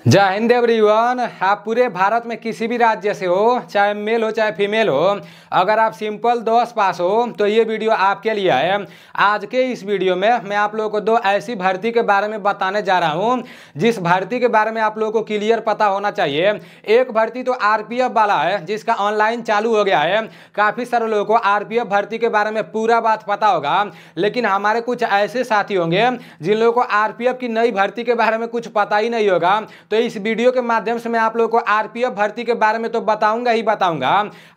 जय हिंद एवरीवन। आप पूरे भारत में किसी भी राज्य से हो, चाहे मेल हो चाहे फीमेल हो, अगर आप सिंपल 10 पास हो तो ये वीडियो आपके लिए है। आज के इस वीडियो में मैं आप लोगों को दो ऐसी भर्ती के बारे में बताने जा रहा हूँ जिस भर्ती के बारे में आप लोगों को क्लियर पता होना चाहिए। एक भर्ती तो आरपीएफ वाला है जिसका ऑनलाइन चालू हो गया है। काफ़ी सारे लोगों को आरपीएफ भर्ती के बारे में पूरा बात पता होगा, लेकिन हमारे कुछ ऐसे साथी होंगे जिन लोगों को आरपीएफ की नई भर्ती के बारे में कुछ पता ही नहीं होगा। तो इस वीडियो के माध्यम से मैं आप लोगों को आरपीएफ भर्ती के बारे में तो बताऊंगा ही बताऊंगा।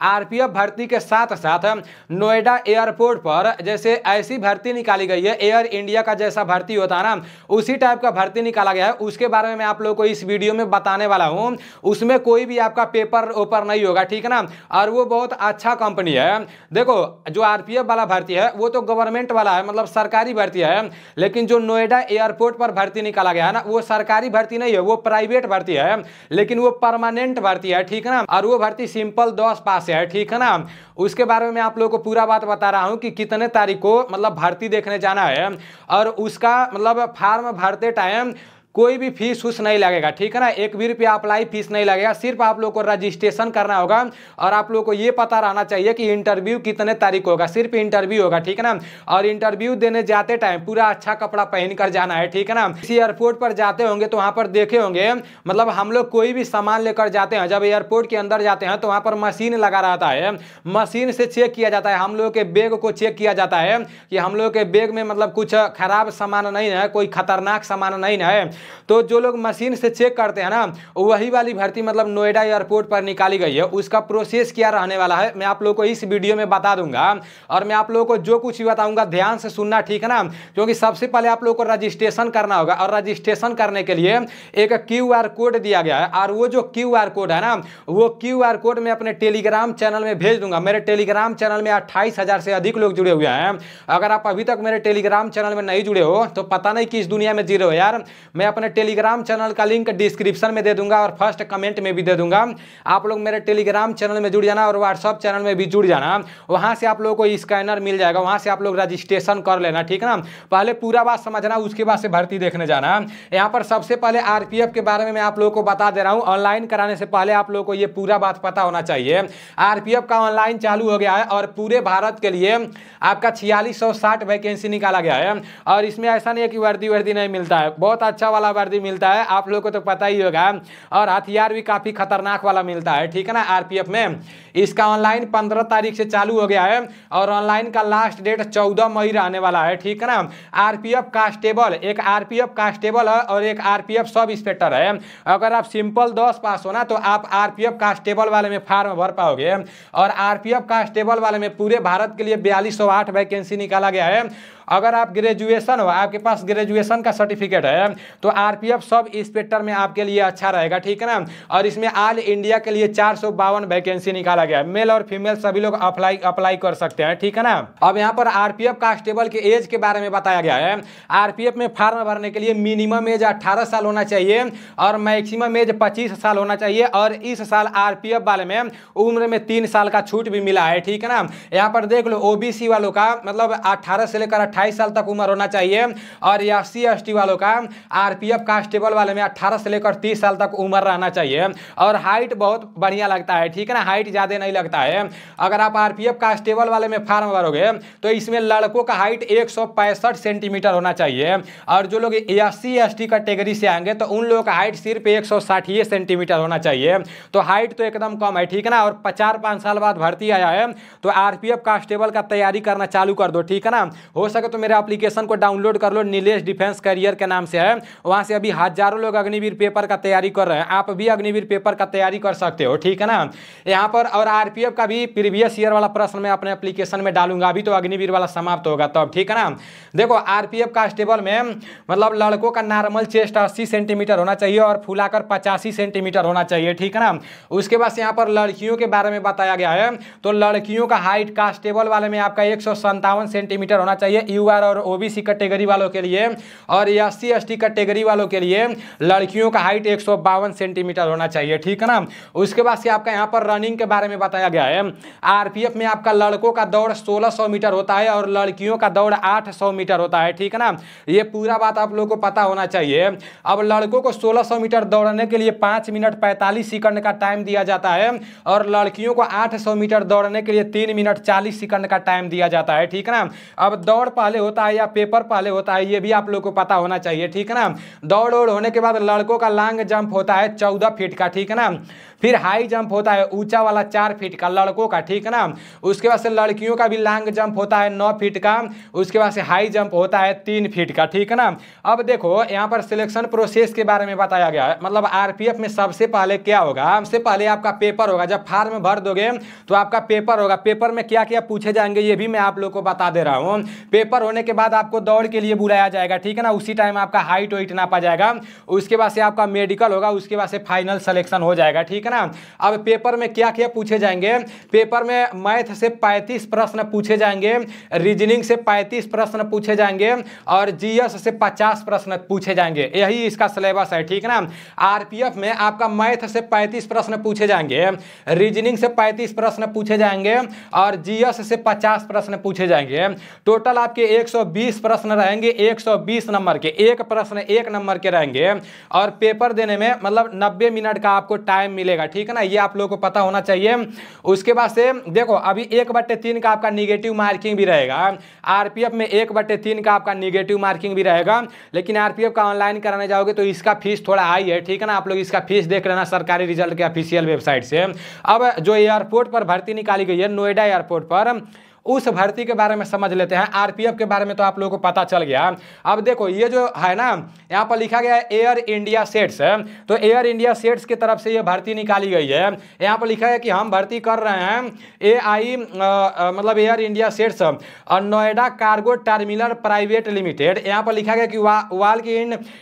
आरपीएफ भर्ती के साथ साथ नोएडा एयरपोर्ट पर जैसे ऐसी भर्ती निकाली गई है, एयर इंडिया का जैसा भर्ती होता है ना, उसी टाइप का भर्ती निकाला गया है। उसके बारे में मैं आप लोगों को इस वीडियो में बताने वाला हूं। उसमें कोई भी आपका पेपर ओपर नहीं होगा, ठीक है ना। और वो बहुत अच्छा कंपनी है। देखो, जो आरपीएफ वाला भर्ती है वो तो गवर्नमेंट वाला है, मतलब सरकारी भर्ती है। लेकिन जो नोएडा एयरपोर्ट पर भर्ती निकाला गया है ना, वो सरकारी भर्ती नहीं है, वो प्राइवेट भर्ती है, लेकिन वो परमानेंट भर्ती है, ठीक है ना। और वो भर्ती सिंपल 10 पास है, ठीक है ना। उसके बारे में मैं आप लोगों को पूरा बात बता रहा हूं कि कितने तारीख को मतलब भर्ती देखने जाना है। और उसका मतलब फॉर्म भरते टाइम कोई भी फीस उस नहीं लगेगा, ठीक है ना। एक भी रुपया अप्लाई फीस नहीं लगेगा, सिर्फ आप लोग को रजिस्ट्रेशन करना होगा। और आप लोग को ये पता रहना चाहिए कि इंटरव्यू कितने तारीख को होगा, सिर्फ इंटरव्यू होगा, ठीक है ना। और इंटरव्यू देने जाते टाइम पूरा अच्छा कपड़ा पहन कर जाना है, ठीक है ना। किसी एयरपोर्ट पर जाते होंगे तो वहां पर देखे होंगे, मतलब हम लोग कोई भी सामान लेकर जाते हैं, जब एयरपोर्ट के अंदर जाते हैं तो वहां पर मशीन लगा रहता है। मशीन से चेक किया जाता है, हम लोग के बैग को चेक किया जाता है कि हम लोग के बैग में मतलब कुछ खराब सामान नहीं है, कोई खतरनाक सामान नहीं है। तो जो लोग मशीन से चेक करते हैं ना, वही वाली भर्ती मतलब नोएडा एयरपोर्ट पर निकाली गई है। उसका प्रोसेस क्या रहने वाला है मैं आप लोगों को इस वीडियो में बता दूंगा। और मैं आप लोगों को जो कुछ भी बताऊंगा ध्यान से सुनना, ठीक है ना। क्योंकि सबसे पहले आप लोगों को रजिस्ट्रेशन करना होगा, और रजिस्ट्रेशन करने के लिए एक QR कोड दिया गया है। और वो जो QR कोड है ना, वो QR कोड मैं अपने टेलीग्राम चैनल में भेज दूंगा। मेरे टेलीग्राम चैनल में 28,000 से अधिक लोग जुड़े हुए हैं। अगर आप अभी तक मेरे टेलीग्राम चैनल में नहीं जुड़े हो तो पता नहीं किस दुनिया में जी रहे हो यार। मैं अपने टेलीग्राम चैनल का लिंक डिस्क्रिप्शन में दे दूंगा और फर्स्ट कमेंट में भी दे दूंगा। आप लोग मेरे टेलीग्राम चैनल में जुड़ जाना और व्हाट्सएप चैनल में भी जुड़ जाना। वहां से आप लोगों को स्कैनर मिल जाएगा, वहां से आप लोग रजिस्ट्रेशन कर लेना, ठीक है ना। पहले पूरा बात समझना, उसके बाद से भर्ती देखने जाना। यहाँ पर सबसे पहले आरपीएफ के बारे में मैं आप लोगों को बता दे रहा हूँ। ऑनलाइन कराने से पहले आप लोगों को ये पूरा बात पता होना चाहिए। आरपीएफ का ऑनलाइन चालू हो गया है और पूरे भारत के लिए आपका 4660 वैकेंसी निकाला गया है। और इसमें ऐसा नहीं है कि वर्दी नहीं मिलता है, बहुत अच्छा वाला वर्दी मिलता है, आप लोगों को तो पता ही होगा। और हथियार भी काफी खतरनाक वाला मिलता है, ठीक है ना। आरपीएफ में इसका ऑनलाइन 15 तारीख से चालू हो गया है और ऑनलाइन का लास्ट डेट 14 मई रहने वाला है, ठीक है ना। आरपीएफ कांस्टेबल, एक आरपीएफ कांस्टेबल है और एक आरपीएफ सब इंस्पेक्टर है। अगर आप सिंपल 10 पास हो ना तो आप आरपीएफ कांस्टेबल वाले में फॉर्म भर पाओगे। और आरपीएफ कांस्टेबल वाले में पूरे भारत के लिए 4208 वैकेंसी निकाला गया है। अगर आप ग्रेजुएशन हो, आपके पास ग्रेजुएशन का सर्टिफिकेट है, तो आरपीएफ सब इंस्पेक्टर में आपके लिए अच्छा रहेगा, ठीक है ना। और इसमें ऑल इंडिया के लिए 452 वैकेंसी निकाला गया है। मेल और फीमेल सभी लोग अप्लाई कर सकते हैं, ठीक है ना। अब यहाँ पर आरपीएफ कांस्टेबल के एज के बारे में बताया गया है। आरपीएफ में फॉर्म भरने के लिए मिनिमम एज 18 साल होना चाहिए और मैक्सिमम एज 25 साल होना चाहिए। और इस साल आरपीएफ वाले में उम्र में 3 साल का छूट भी मिला है, ठीक है ना। यहाँ पर देख लो, ओबीसी वालों का मतलब 18 से लेकर 28 साल तक उम्र होना चाहिए। और SC ST वालों का आरपीएफ कांस्टेबल वाले में 18 से लेकर 30 साल तक उम्र रहना चाहिए। और हाइट बहुत बढ़िया लगता है, ठीक है ना, हाइट ज्यादा नहीं लगता है। अगर आप आरपीएफ कांस्टेबल वाले में फॉर्म भरोगे तो इसमें लड़कों का हाइट 165 सेंटीमीटर होना चाहिए। और जो लोग SC ST कैटेगरी से आएंगे तो उन लोगों का हाइट सिर्फ 160 सेंटीमीटर होना चाहिए। तो हाइट तो एकदम कम है, ठीक है ना। और 4-5 साल बाद भर्ती आया है तो आरपीएफ कांस्टेबल का तैयारी करना चालू कर दो, ठीक है ना। हो सके तो मेरे एप्लीकेशन को डाउनलोड कर लो, नीलेश डिफेंस करियर के नाम से है। वहां से अभी हजारों लोग अग्निवीर पेपर का तैयारी कर रहे हैं, आप भी अग्निवीर पेपर का तैयारी कर सकते हो, ठीक है ना। यहाँ पर और आरपीएफ का भी प्रीवियस ईयर वाला प्रश्न मैं अपने एप्लीकेशन में डालूंगा, अभी तो अग्निवीर वाला समाप्त होगा तब, ठीक है ना। देखो, आरपीएफ कांस्टेबल में मतलब लड़कों का नॉर्मल चेस्ट 80 सेंटीमीटर होना चाहिए और फुलाकर 85 सेंटीमीटर होना चाहिए, ठीक है ना। उसके बाद यहाँ पर लड़कियों के बारे में बताया गया है। तो लड़कियों का हाइट कांस्टेबल वाले में आपका 157 सेंटीमीटर होना चाहिए, यूआर और ओबीसी कैटेगरी वालों के लिए और एससी एसटी कैटेगरी वालों के लिए लड़कियों का हाइट 152 सेंटीमीटर होना चाहिए, ठीक है ना। उसके बाद से आपका यहाँ पर रनिंग के बारे में बताया गया है। आरपीएफ में आपका लड़कों का दौड़ 1600 मीटर होता है और लड़कियों का दौड़ 800 मीटर होता है, ठीक है ना। ये पूरा बात आप लोगों को पता होना चाहिए। अब लड़कों को 1600 मीटर दौड़ने के लिए 5 मिनट 45 सेकंड का टाइम दिया जाता है और लड़कियों को 800 मीटर दौड़ने के लिए 3 मिनट 40 सेकंड का टाइम दिया जाता है, ठीक है ना। अब दौड़ पहले होता है या पेपर पहले होता है, ये भी आप लोगों को पता होना चाहिए, ठीक है ना। दौड़ होने के बाद लड़कों का लॉन्ग जंप होता है 14 फीट का, ठीक है ना। फिर हाई जंप होता है ऊंचा वाला 4 फीट का लड़कों का, ठीक है ना। उसके बाद से लड़कियों का भी लॉन्ग जंप होता है 9 फीट का। उसके बाद से हाई जंप होता है 3 फीट का, ठीक है ना। अब देखो यहाँ पर सिलेक्शन प्रोसेस के बारे में बताया गया है। मतलब आरपीएफ में सबसे पहले क्या होगा, सबसे पहले आपका पेपर होगा। जब फार्म भर दोगे तो आपका पेपर होगा। पेपर में क्या क्या पूछे जाएंगे ये भी मैं आप लोग को बता दे रहा हूँ। पेपर होने के बाद आपको दौड़ के लिए बुलाया जाएगा, ठीक है ना। उसी टाइम आपका हाइट वेट नापा जाएगा। उसके बाद से आपका मेडिकल होगा। उसके बाद से फाइनल सिलेक्शन हो जाएगा, ठीक है ना। अब पेपर में क्या क्या पूछे जाएंगे, पेपर में मैथ से 35 प्रश्न पूछे जाएंगे, रीजनिंग से 35 प्रश्न पूछे जाएंगे और जीएस से 50 प्रश्न पूछे जाएंगे। यही इसका सिलेबस है, ठीक है ना। आरपीएफ में आपका मैथ से 35 प्रश्न पूछे जाएंगे, रीजनिंग से 35 प्रश्न पूछे जाएंगे और जीएस से 50 प्रश्न पूछे जाएंगे। टोटल आपके 120 प्रश्न रहेंगे, 120 नंबर के, एक प्रश्न 1 नंबर के रहेंगे और पेपर देने में मतलब 90 मिनट का आपको टाइम मिलेगा, ठीक है ना। ये आप लोगों को पता होना चाहिए। उसके बाद से देखो अभी 1/3 का आपका निगेटिव मार्किंग भी रहेगा। आरपीएफ में 1/3 का आपका निगेटिव मार्किंग भी रहेगा। लेकिन आरपीएफ का ऑनलाइन कराने जाओगे तो इसका फीस थोड़ा हाई है, ठीक है ना। आप लोग इसका फीस देख लेना सरकारी रिजल्ट के ऑफिशियल वेबसाइट से। अब जो एयरपोर्ट पर भर्ती निकाली गई है नोएडा एयरपोर्ट पर, उस भर्ती के बारे में समझ लेते हैं। आरपीएफ के बारे में तो आप लोगों को पता चल गया। अब देखो ये जो है ना, यहाँ पर लिखा गया है एयर इंडिया सेट्स, तो एयर इंडिया सेट्स की तरफ से ये भर्ती निकाली गई है। यहाँ पर लिखा है कि हम भर्ती कर रहे हैं एआई मतलब एयर इंडिया सेट्स और Noida cargo terminal private limited. यहाँ पर लिखा गया कि वाल की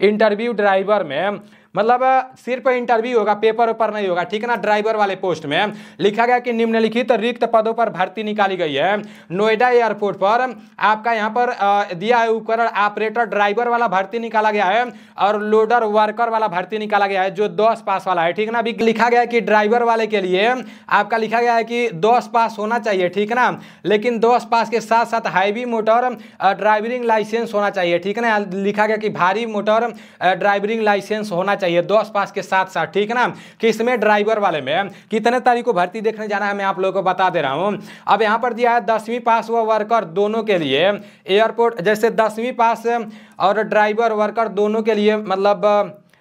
इंटरव्यू ड्राइवर में, मतलब सिर्फ इंटरव्यू होगा, पेपर ऊपर नहीं होगा, ठीक है ना। ड्राइवर वाले पोस्ट में लिखा गया कि निम्नलिखित रिक्त पदों पर भर्ती निकाली गई है। नोएडा एयरपोर्ट पर आपका यहाँ पर दिया है उपकरण ऑपरेटर ड्राइवर वाला भर्ती निकाला गया है और लोडर वर्कर वाला भर्ती निकाला गया है जो 10 पास वाला है, ठीक है ना। अभी लिखा गया है कि ड्राइवर वाले के लिए आपका लिखा गया है कि 10 पास होना चाहिए, ठीक है ना। लेकिन 10 पास के साथ साथ हैवी मोटर ड्राइविंग लाइसेंस होना चाहिए, ठीक है ना। लिखा गया कि भारी मोटर ड्राइविंग लाइसेंस होना चाहिए 10 पास के साथ साथ, ठीक है ना। कि इसमें ड्राइवर वाले में कितने तारीख को भर्ती देखने जाना है मैं आप लोगों को बता दे रहा हूं। अब यहां पर दिया है 10वीं पास व वर्कर दोनों के लिए एयरपोर्ट, जैसे 10वीं पास और ड्राइवर वर्कर दोनों के लिए मतलब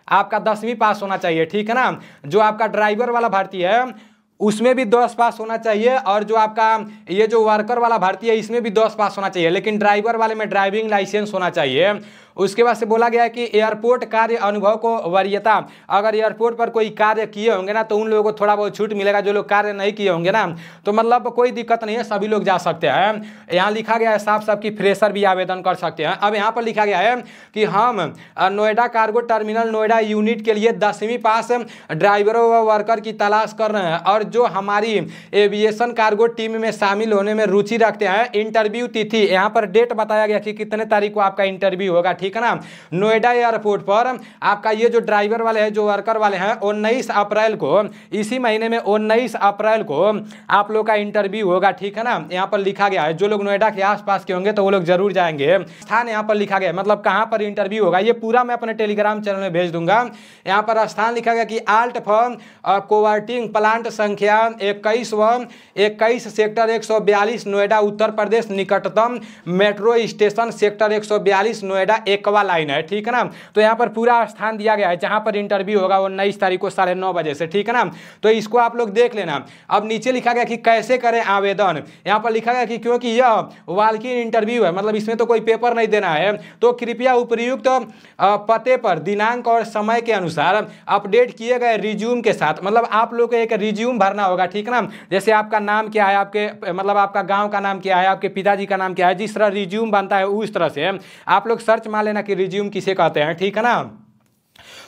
आपका 10वीं पास होना चाहिए, ठीक है ना। जो आपका ड्राइवर वाला भर्ती है उसमें भी 10 पास होना चाहिए और जो आपका ये जो वर्कर वाला भर्ती है इसमें भी 10 पास होना चाहिए, लेकिन ड्राइवर वाले में ड्राइविंग लाइसेंस होना चाहिए। उसके बाद से बोला गया है कि एयरपोर्ट कार्य अनुभव को वरीयता, अगर एयरपोर्ट पर कोई कार्य किए होंगे ना तो उन लोगों को थोड़ा बहुत छूट मिलेगा। जो लोग कार्य नहीं किए होंगे ना तो मतलब कोई दिक्कत नहीं है, सभी लोग जा सकते हैं। यहाँ लिखा गया है साफ साफ कि फ्रेशर भी आवेदन कर सकते हैं। अब यहाँ पर लिखा गया है कि हम Noida cargo terminal Noida unit के लिए 10वीं पास ड्राइवरों व वर्कर की तलाश कर रहे हैं और जो हमारी एविएशन कार्गो टीम में शामिल होने में रुचि रखते हैं। इंटरव्यू तिथि यहाँ पर डेट बताया गया कि कितने तारीख को आपका इंटरव्यू होगा, ठीक है ना। नोएडा एयरपोर्ट पर आपका ये जो ड्राइवर वाले हैं जो वर्कर वाले हैं 19 अप्रैल को, इसी महीने में 19 अप्रैल को आप लोग का इंटरव्यू होगा, ठीक है ना। यहाँ पर लिखा गया है जो लोग नोएडा के आसपास के होंगे तो वो लोग जरूर जाएंगे। स्थान यहाँ पर लिखा गया मतलब कहाँ पर इंटरव्यू होगा, ये पूरा मैं अपने टेलीग्राम चैनल में भेज दूंगा। यहाँ पर स्थान लिखा गया कि आल्ट फॉर्म कोवर्टिंग प्लांट संख्या 21 सेक्टर 142 नोएडा उत्तर प्रदेश, निकटतम metro station sector 142 Noida aqua line है, ठीक है ना। तो यहाँ पर पूरा स्थान दिया गया है जहाँ पर इंटरव्यू होगा 19 तारीख को 9:30 बजे से, ठीक है ना। तो इसको आप लोग देख लेना। अब नीचे लिखा गया कि कैसे करें आवेदन। यहाँ पर लिखा गया कि क्योंकि यह वाल्क-इन इंटरव्यू है मतलब इसमें तो कोई पेपर नहीं देना है, तो कृपया उपयुक्त पते पर दिनांक और समय के अनुसार अपडेट किए गए रिज्यूम के साथ, मतलब आप लोग को एक रिज्यूम भरना होगा, ठीक है ना। जैसे आपका नाम क्या है, आपके मतलब आपका गांव का नाम क्या है, आपके पिताजी का नाम क्या है, जिस तरह रिज्यूम बनता है उस तरह से आप लोग सर्च मार लेना कि रिज्यूम किसे कहते हैं, ठीक है ना।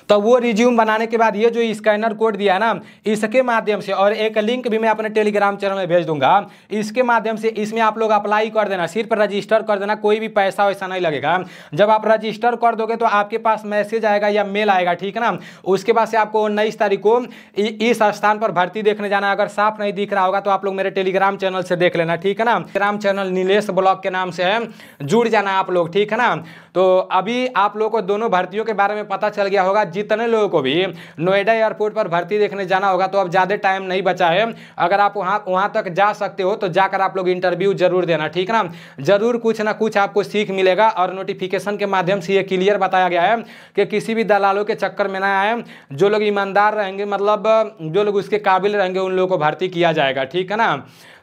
तो वो रिज्यूम बनाने के बाद ये जो स्कैनर कोड दिया है ना, इसके माध्यम से, और एक लिंक भी मैं अपने टेलीग्राम चैनल में भेज दूंगा, इसके माध्यम से इसमें आप लोग अप्लाई कर देना, सिर्फ रजिस्टर कर देना, कोई भी पैसा वैसा नहीं लगेगा। जब आप रजिस्टर कर दोगे तो आपके पास मैसेज आएगा या मेल आएगा, ठीक है ना। उसके बाद से आपको 19 तारीख को इस स्थान पर भर्ती देखने जाना। अगर साफ नहीं दिख रहा होगा तो आप लोग मेरे टेलीग्राम चैनल से देख लेना, ठीक है ना। टेलीग्राम चैनल नीलेश ब्लॉग के नाम से है, जुड़ जाना आप लोग, ठीक है ना। तो अभी आप लोगों को दोनों भर्तियों के बारे में पता चल गया होगा। जितने लोगों को भी नोएडा एयरपोर्ट पर भर्ती देखने जाना होगा तो अब ज़्यादा टाइम नहीं बचा है। अगर आप वहाँ तक जा सकते हो तो जाकर आप लोग इंटरव्यू जरूर देना, ठीक है ना। जरूर कुछ ना कुछ आपको सीख मिलेगा। और नोटिफिकेशन के माध्यम से ये क्लियर बताया गया है कि किसी भी दलालों के चक्कर में ना आए। जो लोग ईमानदार रहेंगे, मतलब जो लोग उसके काबिल रहेंगे, उन लोगों को भर्ती किया जाएगा, ठीक है ना।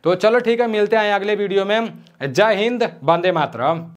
तो चलो ठीक है, मिलते हैं अगले वीडियो में। जय हिंद, वंदे मातरम।